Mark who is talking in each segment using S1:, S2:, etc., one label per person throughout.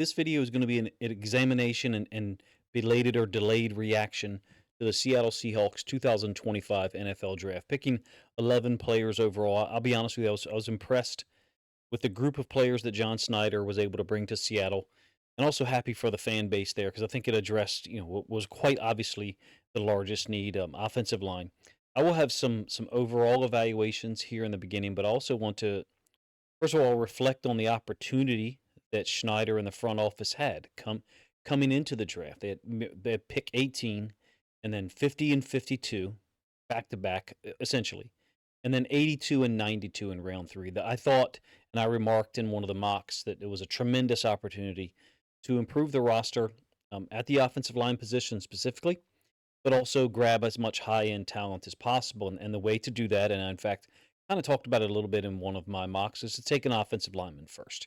S1: This video is going to be an examination and belated or delayed reaction to the Seattle Seahawks 2025 NFL Draft, picking 11 players overall. I'll be honest with you, I was impressed with the group of players that John Schneider was able to bring to Seattle, and also happy for the fan base there because I think it addressed what was quite obviously the largest need, offensive line. I will have some overall evaluations here in the beginning, but I also want to first of all reflect on the opportunity that Schneider and the front office had coming into the draft. They had pick 18 and then 50 and 52 back to back essentially. And then 82 and 92 in round 3. That I thought, and I remarked in one of the mocks, that it was a tremendous opportunity to improve the roster at the offensive line position specifically, but also grab as much high-end talent as possible. And the way to do that, and I, in fact, kind of talked about it a little bit in one of my mocks, is to take an offensive lineman first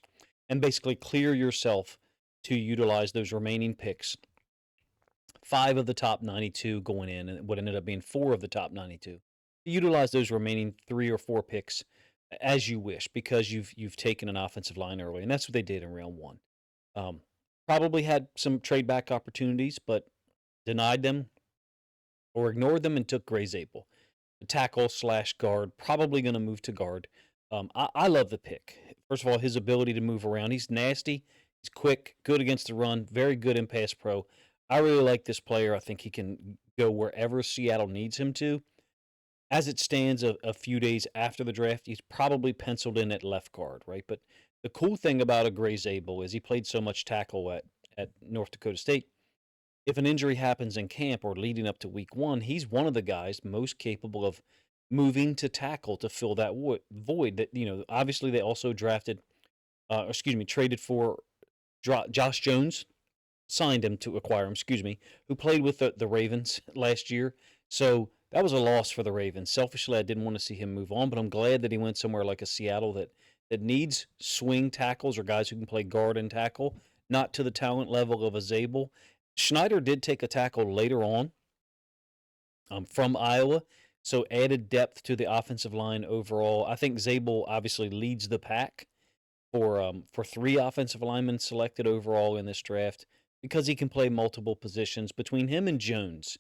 S1: and basically clear yourself to utilize those remaining picks. 5 of the top 92 going in, and what ended up being 4 of the top 92. Utilize those remaining 3 or 4 picks as you wish, because you've taken an offensive line early, and that's what they did in round 1. Probably had some trade back opportunities, but denied them or ignored them and took Gray Zabel, the tackle slash guard, probably going to move to guard. I love the pick. First of all, his ability to move around. He's nasty. He's quick, good against the run, very good in pass pro. I really like this player. I think he can go wherever Seattle needs him to. As it stands, a few days after the draft, he's probably penciled in at left guard, right? But the cool thing about a Gray Zabel is he played so much tackle at North Dakota State. If an injury happens in camp or leading up to week 1, he's one of the guys most capable of moving to tackle to fill that void. That obviously they also traded for Josh Jones, signed him to acquire him, who played with the Ravens last year. So that was a loss for the Ravens. Selfishly, I didn't want to see him move on, but I'm glad that he went somewhere like a Seattle that needs swing tackles or guys who can play guard and tackle, not to the talent level of a Zabel. Schneider did take a tackle later on from Iowa, so added depth to the offensive line overall. I think Zabel obviously leads the pack for 3 offensive linemen selected overall in this draft because he can play multiple positions. Between him and Jones,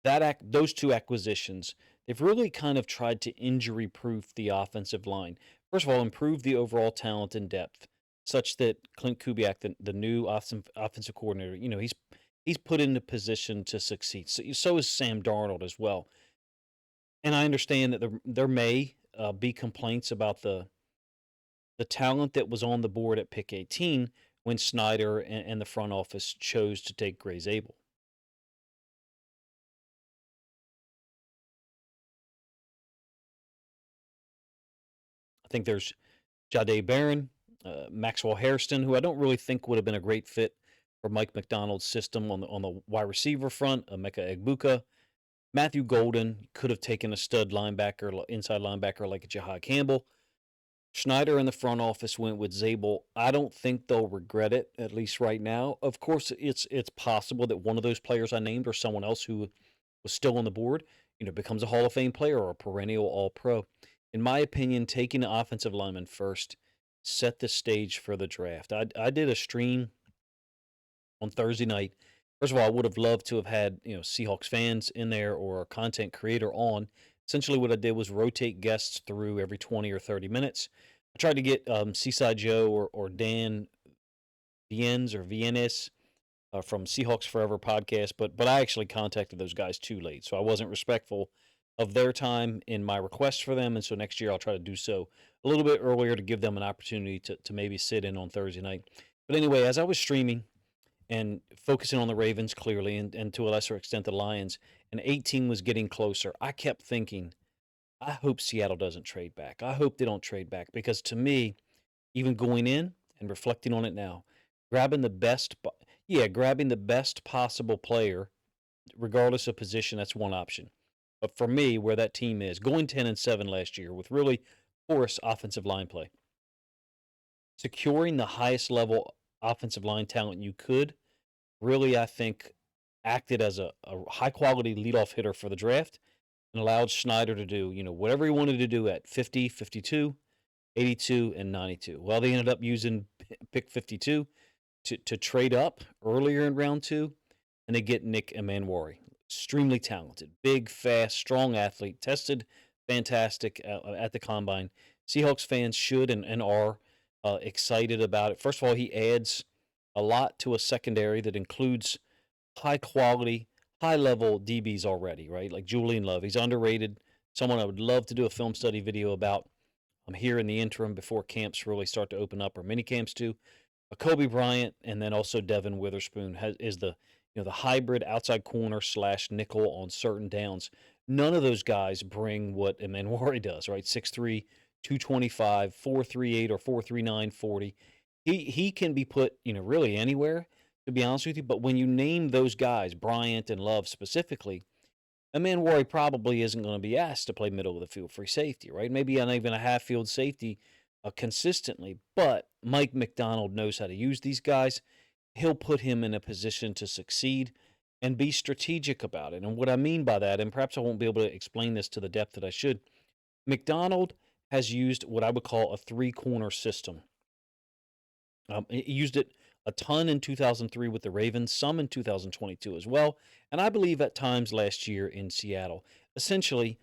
S1: those 2 acquisitions, they've really kind of tried to injury-proof the offensive line. First of all, improve the overall talent and depth, such that Clint Kubiak, the new offensive coordinator, he's put in a position to succeed. So is Sam Darnold as well. And I understand that there may be complaints about the talent that was on the board at pick 18 when Schneider and the front office chose to take Gray Zabel. I think there's Jahdae Barron, Maxwell Hairston, who I don't really think would have been a great fit for Mike McDonald's system on the wide receiver front. Emeka Egbuka, Matthew Golden could have taken a stud linebacker, inside linebacker like a Jahad Campbell. Schneider in the front office went with Zabel. I don't think they'll regret it, at least right now. Of course, it's possible that one of those players I named or someone else who was still on the board, becomes a Hall of Fame player or a perennial All-Pro. In my opinion, taking the offensive lineman first set the stage for the draft. I did a stream on Thursday night. First of all, I would have loved to have had Seahawks fans in there or a content creator on. Essentially, what I did was rotate guests through every 20 or 30 minutes. I tried to get Seaside Joe or Dan Viennes from Seahawks Forever podcast, but I actually contacted those guys too late, so I wasn't respectful of their time in my request for them, and so next year I'll try to do so a little bit earlier to give them an opportunity to maybe sit in on Thursday night. But anyway, as I was streaming and focusing on the Ravens clearly, and to a lesser extent the Lions, and 18 was getting closer, I kept thinking, I hope Seattle doesn't trade back. I hope they don't trade back, because to me, even going in and reflecting on it now, grabbing the best possible player, regardless of position, that's one option. But for me, where that team is, going 10-7 last year with really porous offensive line play, securing the highest level offensive line talent you could, really, I think, acted as a high-quality leadoff hitter for the draft and allowed Schneider to do, whatever he wanted to do at 50, 52, 82, and 92. Well, they ended up using pick 52 to trade up earlier in round 2, and they get Nick Emanwari. Extremely talented, big, fast, strong athlete, tested fantastic at the combine. Seahawks fans should and are excited about it. First of all, he adds a lot to a secondary that includes high quality, high level DBs already, right? Like Julian Love. He's underrated. Someone I would love to do a film study video about. I'm here in the interim before camps really start to open up, or mini camps too. Kobe Bryant, and then also Devin Witherspoon is the the hybrid outside corner slash nickel on certain downs. None of those guys bring what Emanwari does, right? 6'3", 225, 438 or 439, 40. He can be put, really anywhere, to be honest with you. But when you name those guys, Bryant and Love specifically, Emanwari probably isn't going to be asked to play middle of the field free safety, right? Maybe not even a half field safety consistently. But Mike McDonald knows how to use these guys. He'll put him in a position to succeed and be strategic about it. And what I mean by that, and perhaps I won't be able to explain this to the depth that I should, McDonald has used what I would call a three-corner system. He used it a ton in 2003 with the Ravens, some in 2022 as well, and I believe at times last year in Seattle. Essentially,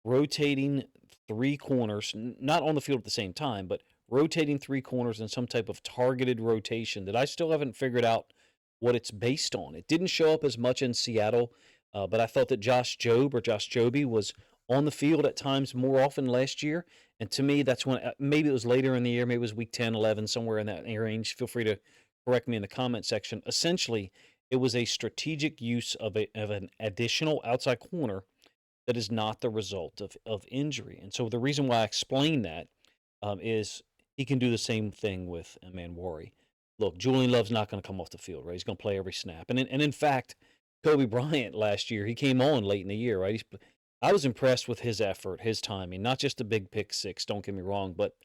S1: rotating three corners, not on the field at the same time, but rotating three corners in some type of targeted rotation that I still haven't figured out what it's based on. It didn't show up as much in Seattle, but I thought that Josh Joby was on the field at times more often last year. And to me, that's when maybe it was later in the year, maybe it was week 10, 11, somewhere in that range. Feel free to correct me in the comment section. Essentially, it was a strategic use of an additional outside corner that is not the result of injury. And so the reason why I explain that is he can do the same thing with Emanwari. Look, Julian Love's not going to come off the field, right? He's going to play every snap. And in fact, Kobe Bryant last year, he came on late in the year, right? I was impressed with his effort, his timing, not just the big pick six, don't get me wrong, but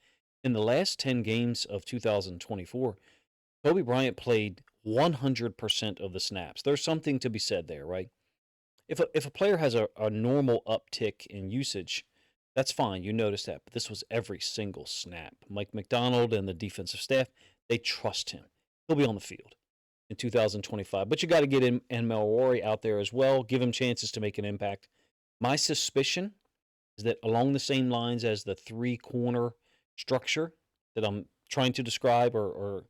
S1: in the last 10 games of 2024, Kobe Bryant played 100% of the snaps. There's something to be said there, right? If a player has a normal uptick in usage, that's fine. You notice that. But this was every single snap. Mike McDonald and the defensive staff, they trust him. He'll be on the field in 2025. But you got to get Emanwari out there as well, give him chances to make an impact. My suspicion is that along the same lines as the three-corner structure that I'm trying to describe or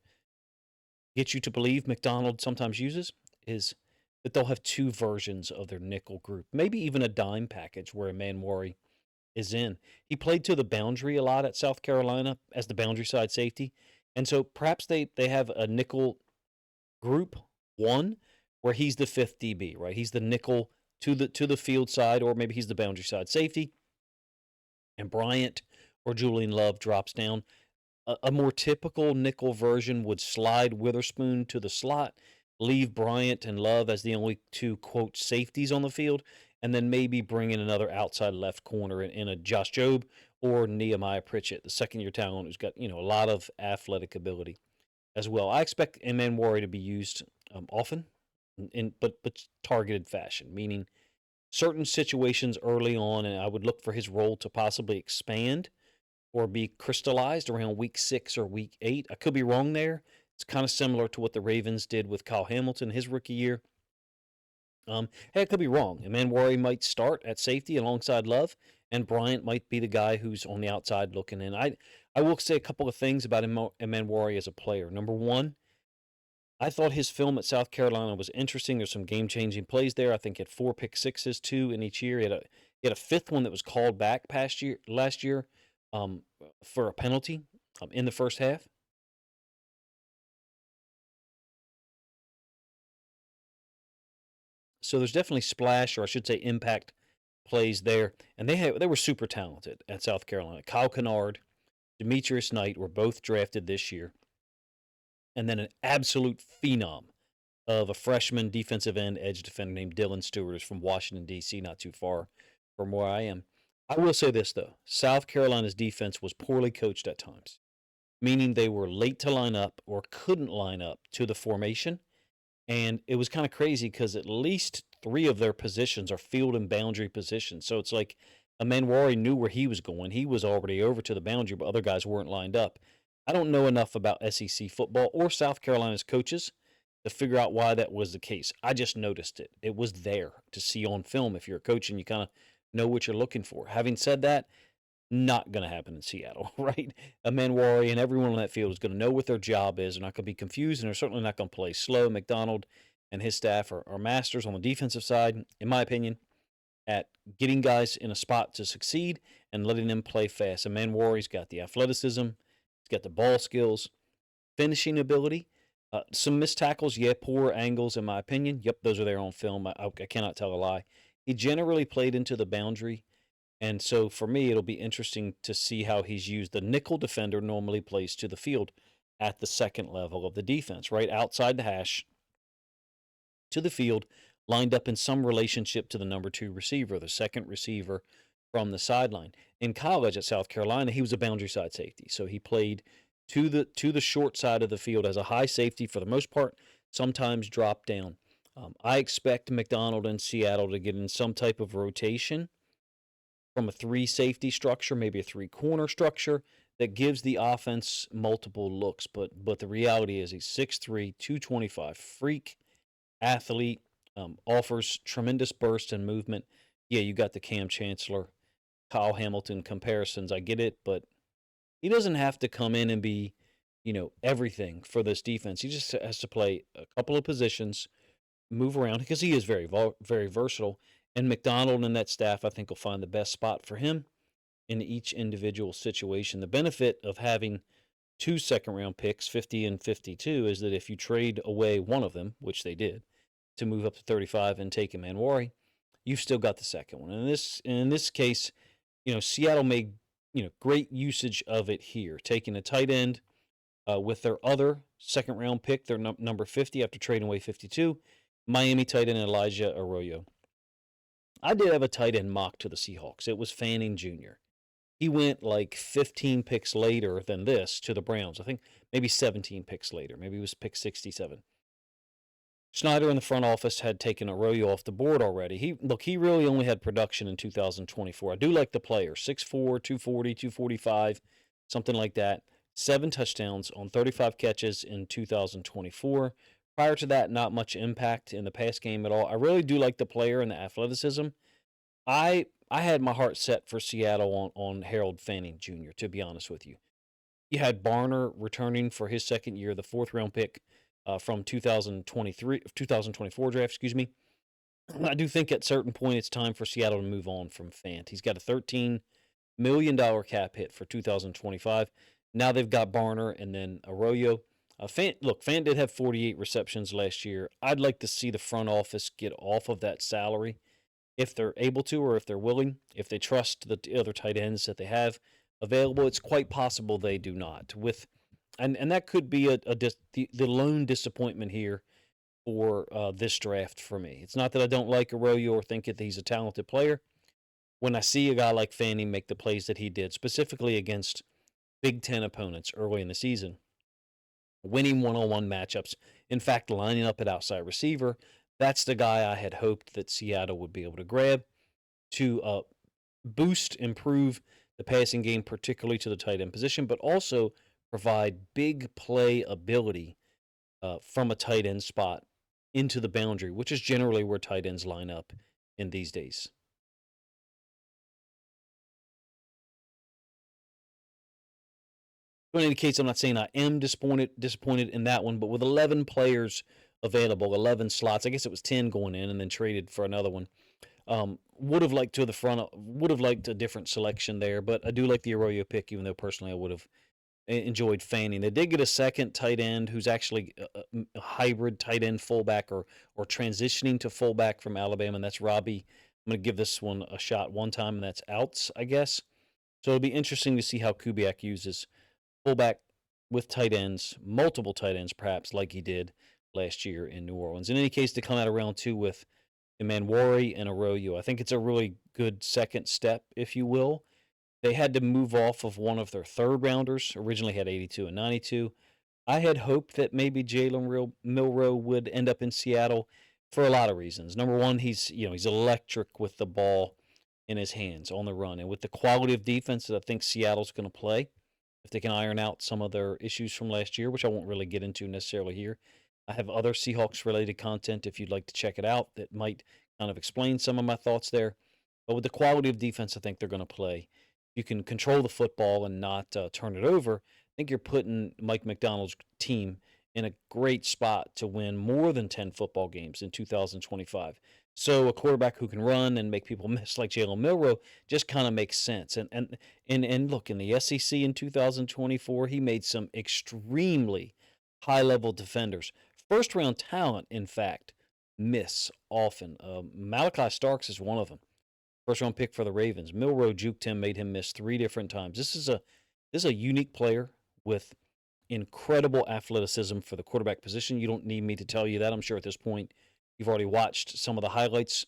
S1: get you to believe McDonald sometimes uses, is that they'll have two versions of their nickel group, maybe even a dime package where Emanwari is in. He played to the boundary a lot at South Carolina as the boundary side safety, and so perhaps they have a nickel group one where he's the fifth DB, right? He's the nickel to the field side, or maybe he's the boundary side safety, and Bryant or Julian Love drops down. A more typical nickel version would slide Witherspoon to the slot, leave Bryant and Love as the only two, quote, safeties on the field, and then maybe bring in another outside left corner in a Josh Jobe or Nehemiah Pritchett, the second-year talent who's got, a lot of athletic ability as well. I expect Emanwari to be used often, but targeted fashion, meaning certain situations early on, and I would look for his role to possibly expand or be crystallized around week 6 or week 8. I could be wrong there. It's kind of similar to what the Ravens did with Kyle Hamilton his rookie year. Hey, I could be wrong. Emanwari might start at safety alongside Love, and Bryant might be the guy who's on the outside looking in. I will say a couple of things about Emanwari as a player. Number one, I thought his film at South Carolina was interesting. There's some game-changing plays there. I think he had 4 pick sixes, 2 in each year. He had a fifth one that was called back last year for a penalty in the first half. So there's definitely splash, or I should say impact plays there. And they were super talented at South Carolina. Kyle Kennard, Demetrius Knight were both drafted this year. And then an absolute phenom of a freshman defensive end edge defender named Dylan Stewart is from Washington, D.C., not too far from where I am. I will say this, though. South Carolina's defense was poorly coached at times, meaning they were late to line up or couldn't line up to the formation. And it was kind of crazy because at least 3 of their positions are field and boundary positions. So it's like Emanwari knew where he was going. He was already over to the boundary, but other guys weren't lined up. I don't know enough about SEC football or South Carolina's coaches to figure out why that was the case. I just noticed it. It was there to see on film if you're a coach and you kind of know what you're looking for. Having said that, not going to happen in Seattle, right? Manwari and everyone on that field is going to know what their job is. They're not going to be confused, and they're certainly not going to play slow. McDonald and his staff are masters on the defensive side, in my opinion, at getting guys in a spot to succeed and letting them play fast. And Manwari's got the athleticism, he's got the ball skills, finishing ability. Some missed tackles, yeah, poor angles, in my opinion. Yep, those are there on film. I cannot tell a lie. He generally played into the boundary. And so for me, it'll be interesting to see how he's used. The nickel defender normally plays to the field at the second level of the defense, right outside the hash to the field, lined up in some relationship to the number 2 receiver, the second receiver from the sideline. In college at South Carolina, he was a boundary side safety. So he played to the short side of the field as a high safety for the most part, sometimes drop down. I expect McDonald and Seattle to get in some type of rotation from a 3 safety structure, maybe a 3 corner structure that gives the offense multiple looks. But the reality is he's 6'3", 225, freak athlete, offers tremendous burst and movement. Yeah, you got the Cam Chancellor, Kyle Hamilton comparisons. I get it, but he doesn't have to come in and be, everything for this defense. He just has to play a couple of positions, move around because he is very versatile. And McDonald and that staff, I think, will find the best spot for him in each individual situation. The benefit of having 2 second-round picks, 50 and 52, is that if you trade away one of them, which they did, to move up to 35 and take a Manwari, you've still got the second one. And in this case, Seattle made great usage of it here, taking a tight end with their other second-round pick, their number 50 after trading away 52, Miami tight end Elijah Arroyo. I did have a tight end mock to the Seahawks. It was Fanning Jr. He went like 15 picks later than this to the Browns. I think maybe 17 picks later. Maybe it was pick 67. Schneider in the front office had taken Arroyo off the board already. He really only had production in 2024. I do like the player. 6'4", 240, 245, something like that. 7 touchdowns on 35 catches in 2024. Prior to that, not much impact in the pass game at all. I really do like the player and the athleticism. I had my heart set for Seattle on Harold Fanning Jr., to be honest with you. You had Barner returning for his second year, the 4th-round pick from 2024 draft, excuse me. I do think at a certain point it's time for Seattle to move on from Fant. He's got a $13 million cap hit for 2025. Now they've got Barner and then Arroyo. Fant did have 48 receptions last year. I'd like to see the front office get off of that salary if they're able to, or if they're willing, if they trust the other tight ends that they have available. It's quite possible they do not. And that could be the lone disappointment here for this draft for me. It's not that I don't like Arroyo or think that he's a talented player. When I see a guy like Fanning make the plays that he did, specifically against Big Ten opponents early in the season, winning one-on-one matchups, in fact, lining up at outside receiver, that's the guy I had hoped that Seattle would be able to grab to improve the passing game, particularly to the tight end position, but also provide big play ability from a tight end spot into the boundary, which is generally where tight ends line up in these days. So in any case, I'm not saying I am disappointed in that one, but with 11 players available, 11 slots, I guess it was 10 going in and then traded for another one. Would have liked a different selection there, but I do like the Arroyo pick, even though personally I would have enjoyed Fanning. They did get a second tight end who's actually a hybrid tight end fullback or transitioning to fullback from Alabama, and that's Robbie. I'm going to give this one a shot one time, and that's outs, I guess. So it'll be interesting to see how Kubiak uses fullback with tight ends, multiple tight ends perhaps, like he did last year in New Orleans. In any case, to come out of round 2 with Manwari and Arroyo, I think it's a really good second step, if you will. They had to move off of one of their third rounders, originally had 82 and 92. I had hoped that maybe Jalen Milroe would end up in Seattle for a lot of reasons. Number one, he's electric with the ball in his hands on the run, and with the quality of defense that I think Seattle's going to play, if they can iron out some of their issues from last year, which I won't really get into necessarily here. I have other Seahawks related content if you'd like to check it out that might kind of explain some of my thoughts there. But with the quality of defense, I think they're going to play. You can control the football and not turn it over. I think you're putting Mike McDonald's team in a great spot to win more than 10 football games in 2025. So a quarterback who can run and make people miss like Jalen Milroe just kind of makes sense. And look, in the SEC in 2024, he made some extremely high level defenders, first round talent, in fact, miss often. Malachi Starks is one of them. First round pick for the Ravens. Milroe juked him, made him miss 3 different times. This is a unique player with incredible athleticism for the quarterback position. You don't need me to tell you that. I'm sure at this point you've already watched some of the highlights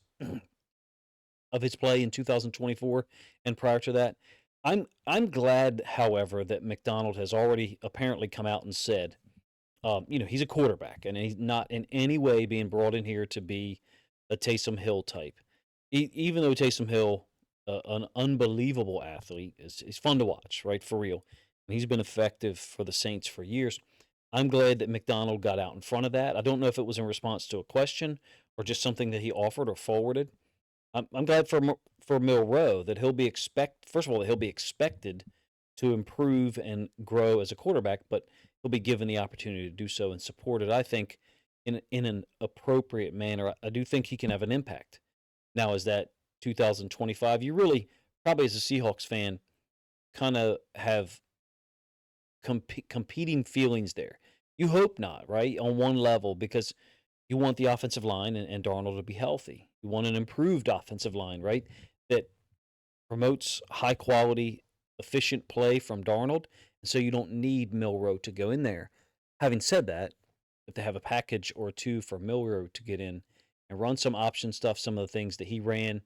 S1: of his play in 2024 and prior to that. I'm glad, however, that McDonald has already apparently come out and said, he's a quarterback and he's not in any way being brought in here to be a Taysom Hill type. Even though Taysom Hill, an unbelievable athlete, is fun to watch, right? For real. And he's been effective for the Saints for years. I'm glad that McDonald got out in front of that. I don't know if it was in response to a question or just something that he offered or forwarded. I'm glad for Milroe that first of all, that he'll be expected to improve and grow as a quarterback, but he'll be given the opportunity to do so and supported, I think, in an appropriate manner. I do think he can have an impact. Now, is that 2025? You really, probably as a Seahawks fan, kind of have competing feelings there. You hope not, right? On one level, because you want the offensive line and Darnold to be healthy. You want an improved offensive line, right? That promotes high quality, efficient play from Darnold. And so you don't need Milroe to go in there. Having said that, if they have a package or two for Milroe to get in and run some option stuff, some of the things that he ran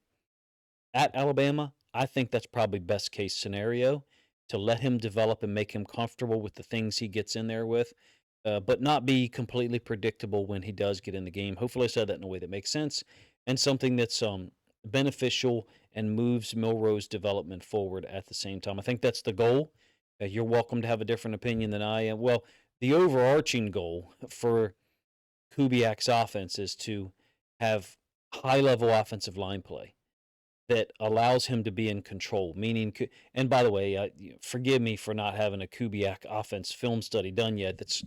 S1: at Alabama, I think that's probably best case scenario to let him develop and make him comfortable with the things he gets in there with, but not be completely predictable when he does get in the game. Hopefully, I said that in a way that makes sense and something that's beneficial and moves Milroe's development forward at the same time. I think that's the goal. You're welcome to have a different opinion than I am. Well, the overarching goal for Kubiak's offense is to have high-level offensive line play that allows him to be in control, meaning, and by the way, forgive me for not having a Kubiak offense film study done yet. That's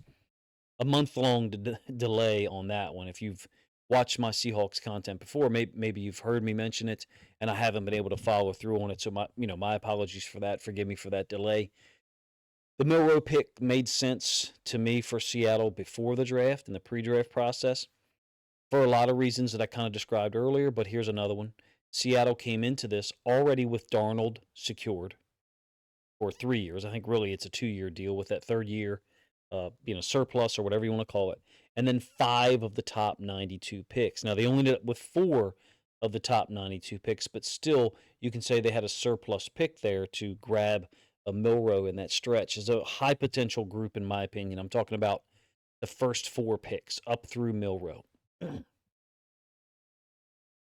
S1: a month-long delay on that one. If you've watched my Seahawks content before, maybe you've heard me mention it, and I haven't been able to follow through on it. So my apologies for that. Forgive me for that delay. The Milroe pick made sense to me for Seattle before the draft and the pre-draft process for a lot of reasons that I kind of described earlier, but here's another one. Seattle came into this already with Darnold secured for 3 years. I think really it's a 2-year deal with that third year, surplus or whatever you want to call it. And then 5 of the top 92 picks. Now, they only ended up with 4 of the top 92 picks, but still, you can say they had a surplus pick there to grab a Milroe in that stretch. It's a high potential group, in my opinion. I'm talking about the first 4 picks up through Milroe.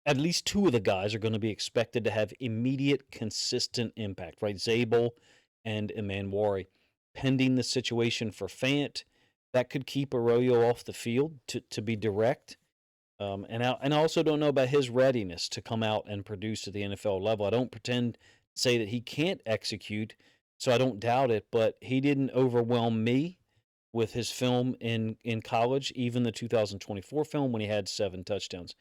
S1: At least 2 of the guys are going to be expected to have immediate, consistent impact, right? Zabel and Emanwari. Pending the situation for Fant, that could keep Arroyo off the field, to be direct. And I also don't know about his readiness to come out and produce at the NFL level. I don't pretend to say that he can't execute, so I don't doubt it, but he didn't overwhelm me with his film in college, even the 2024 film when he had 7 touchdowns.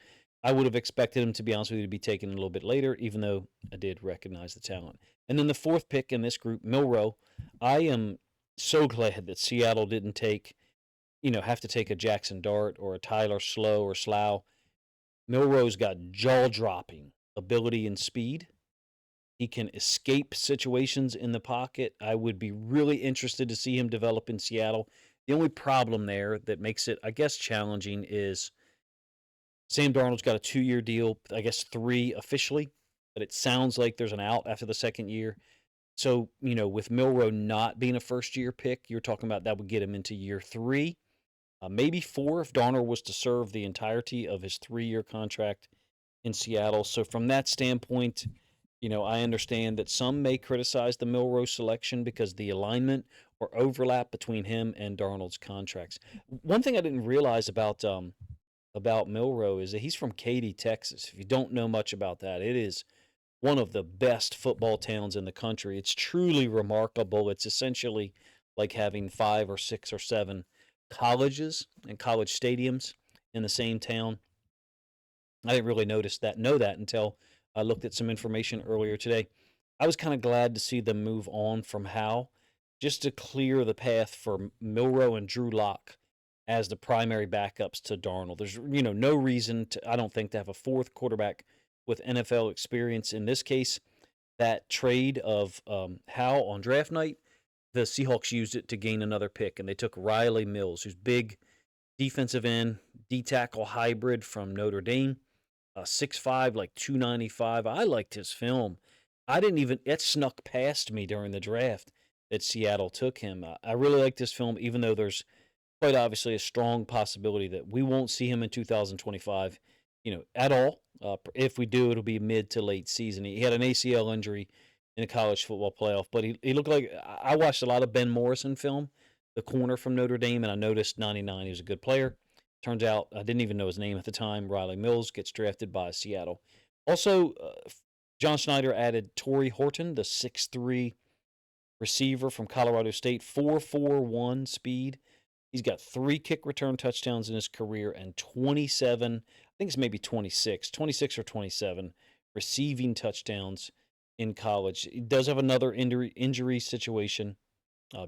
S1: I would have expected him, to be honest with you, to be taken a little bit later, even though I did recognize the talent. And then the 4th pick in this group, Milroe. I am so glad that Seattle didn't have to take a Jackson Dart or a Tyler Slough. Milroe's got jaw-dropping ability and speed. He can escape situations in the pocket. I would be really interested to see him develop in Seattle. The only problem there that makes it, I guess, challenging is Sam Darnold's got a 2-year deal, I guess 3 officially, but it sounds like there's an out after the 2nd year. So, with Milroe not being a first-year pick, you're talking about that would get him into year 3, maybe 4 if Darnold was to serve the entirety of his 3-year contract in Seattle. So from that standpoint, I understand that some may criticize the Milrow selection because the alignment or overlap between him and Darnold's contracts. One thing I didn't realize about Milrow is that he's from Katy, Texas. If you don't know much about that, it is one of the best football towns in the country. It's truly remarkable. It's essentially like having 5 or 6 or 7 colleges and college stadiums in the same town. I didn't really know that until I looked at some information earlier today. I was kind of glad to see them move on from Howe, just to clear the path for Milrow and Drew Lock as the primary backups to Darnold. There's no reason to, I don't think, to have a fourth quarterback with NFL experience. In this case, that trade of Howe on draft night, the Seahawks used it to gain another pick, and they took Riley Mills, who's big defensive end, D tackle hybrid from Notre Dame, 6'5", like 295. I liked his film. I didn't even, it snuck past me during the draft that Seattle took him. I really liked this film, even though there's quite obviously a strong possibility that we won't see him in 2025, at all. If we do, it'll be mid to late season. He had an ACL injury in a college football playoff, but he looked like, I watched a lot of Ben Morrison film, the corner from Notre Dame, and I noticed 99, he was a good player. Turns out, I didn't even know his name at the time. Riley Mills gets drafted by Seattle. Also, John Schneider added Torrey Horton, the 6'3" receiver from Colorado State, 4.41 speed. He's got 3 kick return touchdowns in his career and 27, I think it's maybe 26 or 27 receiving touchdowns in college. He does have another injury situation,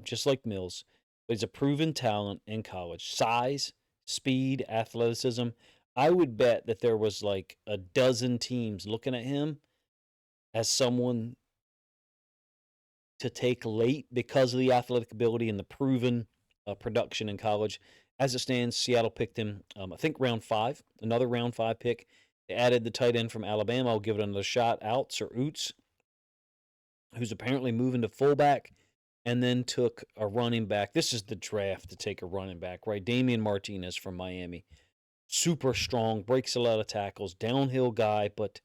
S1: just like Mills, but he's a proven talent in college. Size, speed, athleticism. I would bet that there was like a dozen teams looking at him as someone to take late because of the athletic ability and the proven production in college. As it stands, Seattle picked him, I think, round 5, another round 5 pick. They added the tight end from Alabama. I'll give it another shot. Oots, who's apparently moving to fullback, and then took a running back. This is the draft to take a running back, right? Damian Martinez from Miami. Super strong, breaks a lot of tackles, downhill guy, but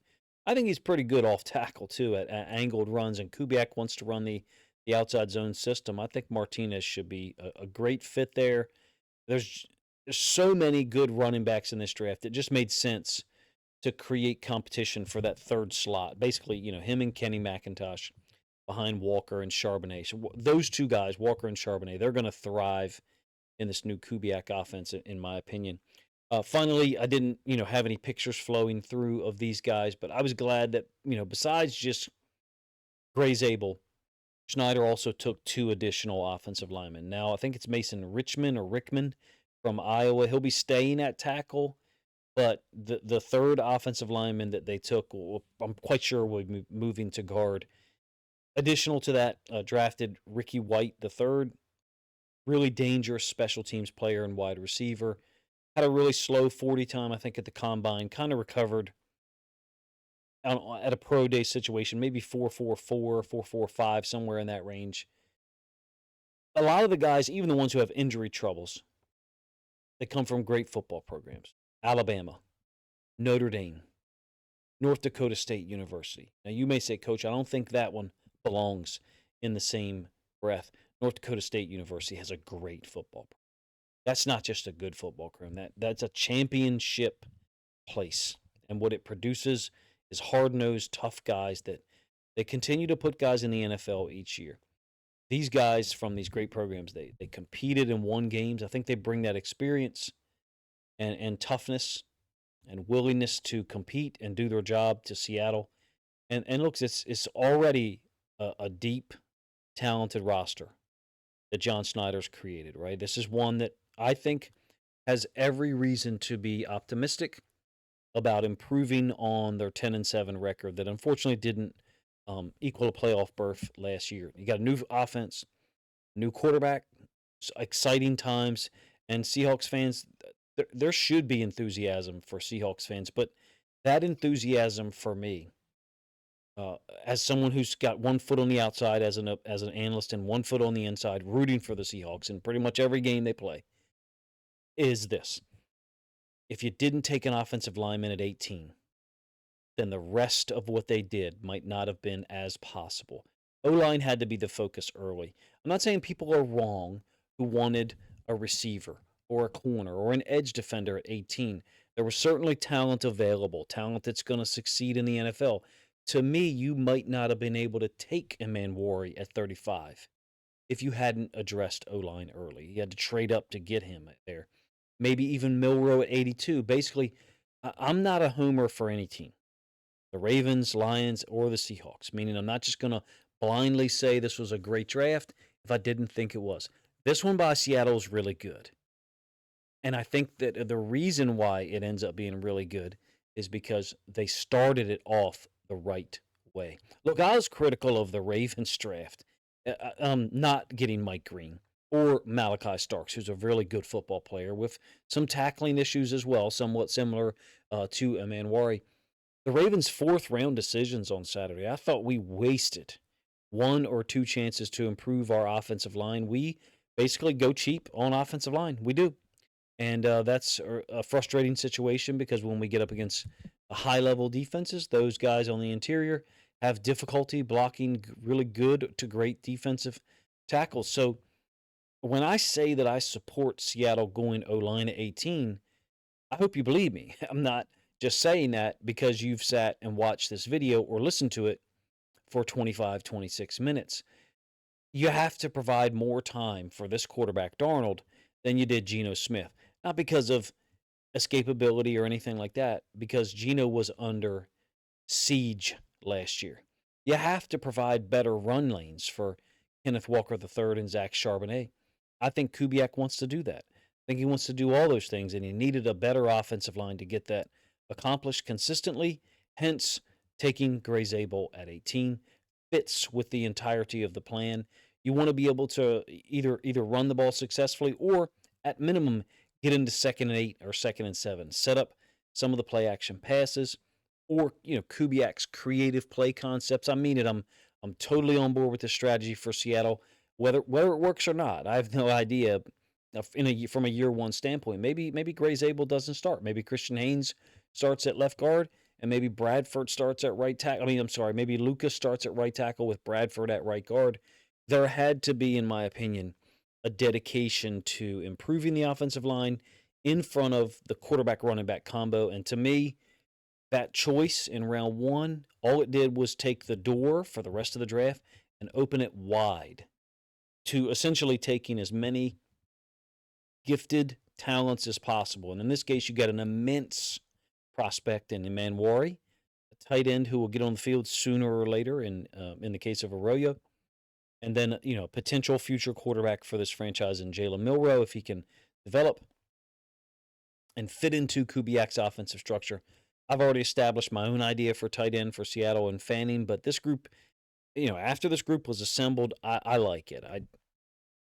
S1: I think he's pretty good off tackle too at angled runs. And Kubiak wants to run the outside zone system. I think Martinez should be a great fit there. There's so many good running backs in this draft. It just made sense to create competition for that third slot. Basically, him and Kenny McIntosh behind Walker and Charbonnet. So those two guys, Walker and Charbonnet, they're going to thrive in this new Kubiak offense, in my opinion. Finally, I didn't, have any pictures flowing through of these guys, but I was glad that, besides just Gray Zabel, Schneider also took 2 additional offensive linemen. Now, I think it's Mason Rickman from Iowa. He'll be staying at tackle, but the third offensive lineman that they took, I'm quite sure will be moving to guard. Additional to that, drafted Ricky White III, really dangerous special teams player and wide receiver. Had a really slow 40 time, I think, at the combine. Kind of recovered at a pro day situation, maybe 4.44, 4.45, somewhere in that range. A lot of the guys, even the ones who have injury troubles, they come from great football programs. Alabama, Notre Dame, North Dakota State University. Now, you may say, Coach, I don't think that one belongs in the same breath. North Dakota State University has a great football program. That's not just a good football program. That's a championship place. And what it produces is hard-nosed, tough guys that they continue to put guys in the NFL each year. These guys from these great programs, they competed and won games. I think they bring that experience and toughness and willingness to compete and do their job to Seattle. And looks, it's already a deep, talented roster that John Snyder's created, right? This is one that I think has every reason to be optimistic about improving on their 10-7 record that unfortunately didn't equal a playoff berth last year. You got a new offense, new quarterback, exciting times, and Seahawks fans, there should be enthusiasm for Seahawks fans, but that enthusiasm for me, as someone who's got one foot on the outside as an analyst and one foot on the inside, rooting for the Seahawks in pretty much every game they play, is this: if you didn't take an offensive lineman at 18, then the rest of what they did might not have been as possible. O-line had to be the focus early. I'm not saying people are wrong who wanted a receiver or a corner or an edge defender at 18. There was certainly talent available, talent that's going to succeed in the NFL. To me, you might not have been able to take Emmanuel at 35 if you hadn't addressed O-line early. You had to trade up to get him there. Maybe even Milrow at 82. Basically, I'm not a homer for any team, the Ravens, Lions, or the Seahawks, meaning I'm not just going to blindly say this was a great draft if I didn't think it was. This one by Seattle is really good. And I think that the reason why it ends up being really good is because they started it off the right way. Look, I was critical of the Ravens draft, not getting Mike Green or Malachi Starks, who's a really good football player with some tackling issues as well, somewhat similar to Emmanuel. The Ravens' fourth round decisions on Saturday, I thought we wasted one or two chances to improve our offensive line. We basically go cheap on offensive line. We do. And that's a frustrating situation because when we get up against high level defenses, those guys on the interior have difficulty blocking really good to great defensive tackles. So when I say that I support Seattle going O-line at 18, I hope you believe me. I'm not just saying that because you've sat and watched this video or listened to it for 25, 26 minutes. You have to provide more time for this quarterback, Darnold, than you did Geno Smith. Not because of escapability or anything like that, because Geno was under siege last year. You have to provide better run lanes for Kenneth Walker III and Zach Charbonnet. I think Kubiak wants to do that. I think he wants to do all those things, and he needed a better offensive line to get that accomplished consistently, hence taking Gray Zabel at 18. Fits with the entirety of the plan. You want to be able to either run the ball successfully or, at minimum, get into 2nd and 8 or 2nd and 7. Set up some of the play action passes or, Kubiak's creative play concepts. I mean it. I'm totally on board with this strategy for Seattle, whether it works or not. I have no idea from a year one standpoint. Maybe Gray Zabel doesn't start. Maybe Christian Haynes starts at left guard and maybe Bradford starts at right tackle. Maybe Lucas starts at right tackle with Bradford at right guard. There had to be, in my opinion, a dedication to improving the offensive line in front of the quarterback running back combo. And to me, that choice in round one, all it did was take the door for the rest of the draft and open it wide to essentially taking as many gifted talents as possible. And in this case, you got an immense prospect in Emmanuel, a tight end who will get on the field sooner or later in the case of Arroyo. And then, potential future quarterback for this franchise in Jalen Milrow, if he can develop and fit into Kubiak's offensive structure. I've already established my own idea for tight end for Seattle and Fanning, but this group, after this group was assembled, I like it.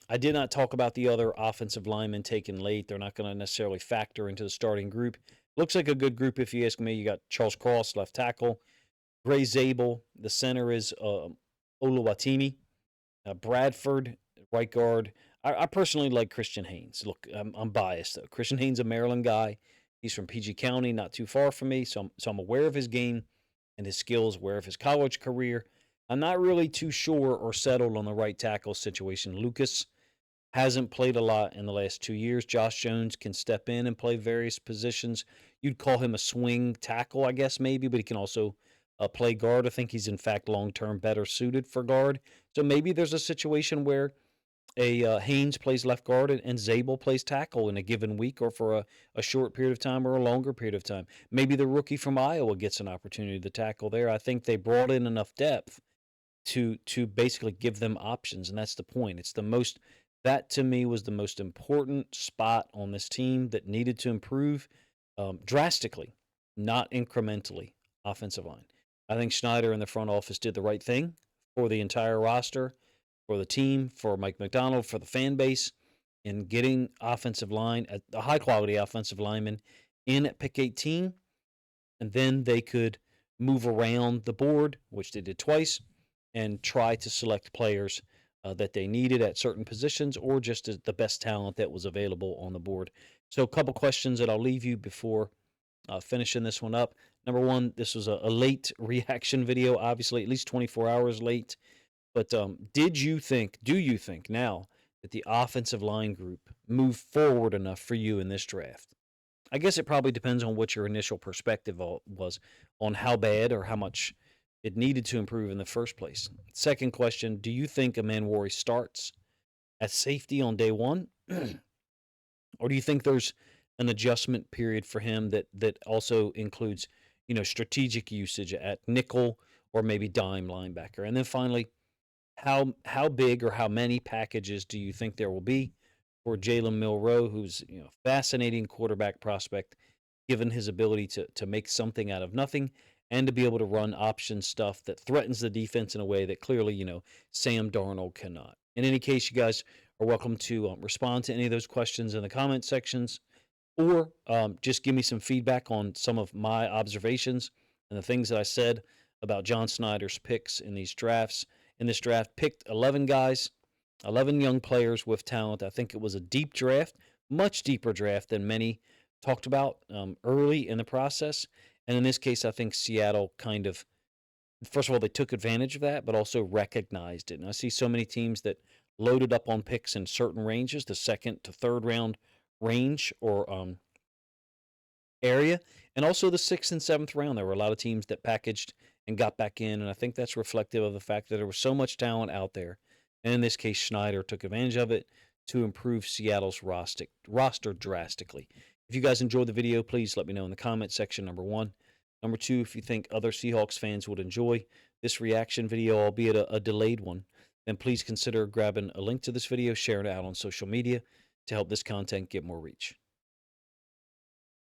S1: I did not talk about the other offensive linemen taken late. They're not going to necessarily factor into the starting group. Looks like a good group if you ask me. You got Charles Cross, left tackle, Gray Zabel. The center is Oluwatimi. Bradford, right guard. I personally like Christian Haynes. Look, I'm biased, though. Christian Haynes, a Maryland guy. He's from PG County, not too far from me, so I'm aware of his game and his skills, aware of his college career. I'm not really too sure or settled on the right tackle situation. Lucas hasn't played a lot in the last 2 years. Josh Jones can step in and play various positions. You'd call him a swing tackle, I guess, maybe, but he can also play guard. I think he's, in fact, long-term better suited for guard. So maybe there's a situation where Haynes plays left guard and Zabel plays tackle in a given week or for a short period of time or a longer period of time. Maybe the rookie from Iowa gets an opportunity to tackle there. I think they brought in enough depth to basically give them options, and that's the point. That to me was the most important spot on this team that needed to improve drastically, not incrementally, offensive line. I think Schneider in the front office did the right thing for the entire roster, for the team, for Mike McDonald, for the fan base, in getting offensive line, a high-quality offensive lineman in at pick 18, and then they could move around the board, which they did twice, and try to select players that they needed at certain positions or just the best talent that was available on the board. So a couple questions that I'll leave you before finishing this one up. Number one, this was a late reaction video, obviously, at least 24 hours late. But do you think now that the offensive line group moved forward enough for you in this draft? I guess it probably depends on what your initial perspective was on how bad or how much it needed to improve in the first place. Second question, do you think Amanwari starts at safety on day one? Or do you think there's an adjustment period for him that also includes, strategic usage at nickel or maybe dime linebacker? And then finally, how big or how many packages do you think there will be for Jalen Milroe, who's fascinating quarterback prospect, given his ability to make something out of nothing and to be able to run option stuff that threatens the defense in a way that clearly Sam Darnold cannot. In any case, you guys are welcome to respond to any of those questions in the comment sections, or just give me some feedback on some of my observations and the things that I said about John Schneider's picks in these drafts. In this draft, picked 11 guys, 11 young players with talent. I think it was a deep draft, much deeper draft than many talked about early in the process. And in this case, I think Seattle kind of, first of all, they took advantage of that, but also recognized it. And I see so many teams that loaded up on picks in certain ranges, the second to third round range or area, and also the sixth and seventh round. There were a lot of teams that packaged and got back in, and I think that's reflective of the fact that there was so much talent out there. And in this case, Schneider took advantage of it to improve Seattle's roster drastically. If you guys enjoyed the video, please let me know in the comment section, number one. Number two, if you think other Seahawks fans would enjoy this reaction video, albeit a delayed one, then please consider grabbing a link to this video, sharing it out on social media to help this content get more reach.